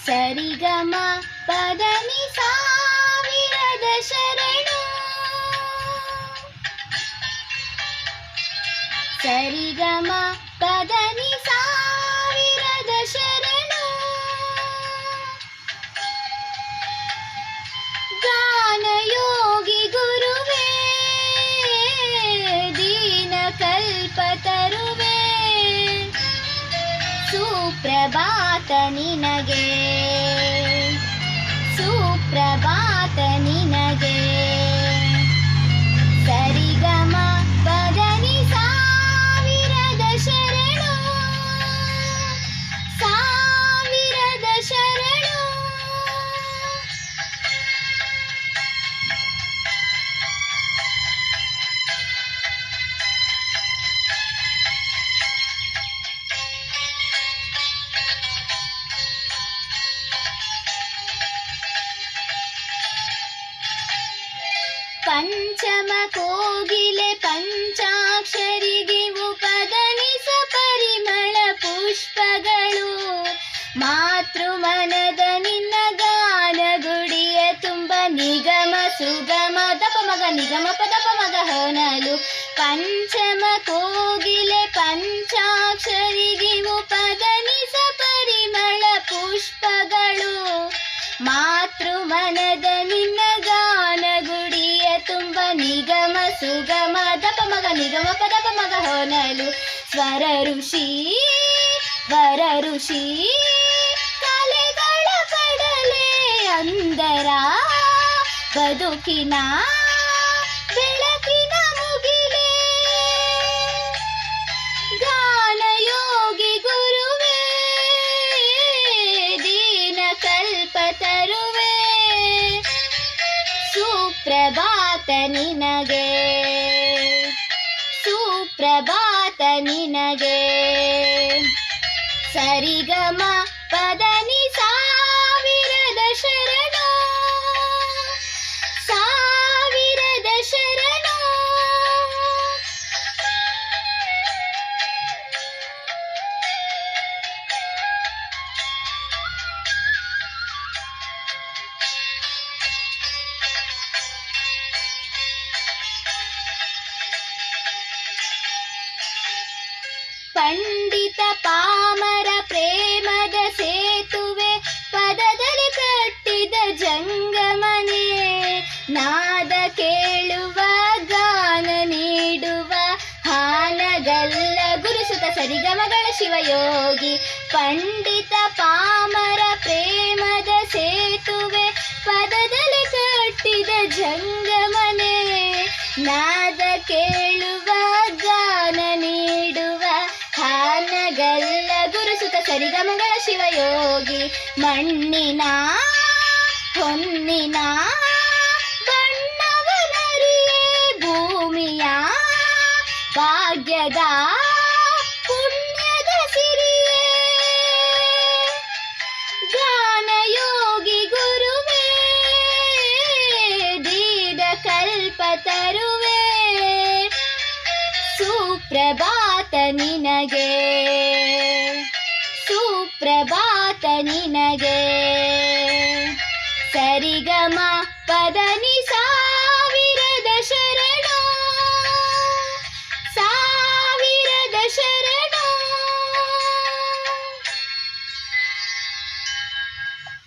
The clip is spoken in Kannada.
ಸರಿಗಮ ಪದನಿ ಸಾವಿರದ ಶರಣು. ಸರಿಗಮ ಪದನಿ ಸಾವಿರದ ಶರಣು. ಗಾನಯೋಗಿ ಗುರುವೇ ದೀನ ಕಲ್ಪ ತರುವೆ. ಸುಪ್ರಭಾತ ನಿನಗೆ, ಸುಪ್ರಭಾತ ನಿನಗೆ. ಸರಿಗಮ ಪದನಿ ಸಾವಿರದ ಶರಣು. ಸಾವಿರದ ಶರಣು. ಪಂಚಮ ಕೋಗಿಲೆ ಪಂಚಾಕ್ಷರಿಗಿವು ಪದನಿಸ ಪರಿಮಳ ಪುಷ್ಪಗಳು. ಮಾತೃಮನದ ನಿನ್ನ ಗಾನ ಗುಡಿಯ ತುಂಬ ನಿಗಮ ಸುಗಮ ದಪ ಮಗ ನಿಗಮ ಪದಪ ಮಗ ಹೊನಲು. ಪಂಚಮ ಕೋಗಿಲೆ ಪಂಚಾಕ್ಷರಿಗಿವು ಪದನಿಸ ಪರಿಮಳ ಪುಷ್ಪಗಳು. ಮಾತೃಮನದ ನಿನ್ನ ಗಾನ ಗುಡಿಯ ತುಂಬ ನಿಗಮ ಸುಗಮ ದಪ ಮಗ ನಿಗಮ ಪದಪ ಮಗ ಹೊನಲು. ಸ್ವರ ಋಷಿ ವರ ಋಷಿ ಕಲೆಗಳ ಕಡಲೆ ಅಂದರ ಬದುಕಿನ ಬೆಳಕಿನ ಮುಗಿಲೆ. ಗಾನಯೋಗಿ ಗುರುವೇ ದೀನ ಕಲ್ಪ ತರುವೆ. ಸುಪ್ರಭಾತ ನಿನಗೆ, ಸುಪ್ರಭಾತ ನಿನಗೆ. ಸರಿಗಮ ಪದನಿ ಸಾವಿರದ ಶರಣು. ಸಾವಿರದ ಶರಣು. ಪಂಡಿತ ಪಾಮರ ಪ್ರೇಮದ ಸೇತುವೆ ಪದದಲ್ಲಿ ಕಟ್ಟಿದ ಜಂಗಮನೆ. ನಾದ ಕೇಳುವ ಗಾನ ನೀಡುವ ಹಾನಗಲ್ಲ ಗುರುಸುತ ಸರಿಗಮಗಳ ಶಿವಯೋಗಿ. ಪಂಡಿತ ಪಾಮರ ಪ್ರೇಮದ ಸೇತುವೆ ಪದದಲ್ಲಿ ಕಟ್ಟಿದ ಜಂಗಮನೆ. ನಾದ ಕೇಳುವ ಗಾನ ನೀಡುವ ಹಾನಗಲ್ಲ ಗುರುಸುತ ಸರಿಗಮಗಳ ಶಿವಯೋಗಿ. ಮಣ್ಣಿನ ಹೊನ್ನಿನ ಬಣ್ಣವನರಿಯೇ ಭೂಮಿಯ ಭಾಗ್ಯದ ಪುಣ್ಯದ ಸಿರಿಯೇ. ಗಾನಯೋಗಿ ಗುರುವೇ ದೀನ ಕಲ್ಪ ತರುವೆ. ಸುಪ್ರಭಾತ ನಿನಗೆ, ಸುಪ್ರಭಾತ ನಿನಗೆ. ಸರಿಗಮ ಪದನಿ ಸಾ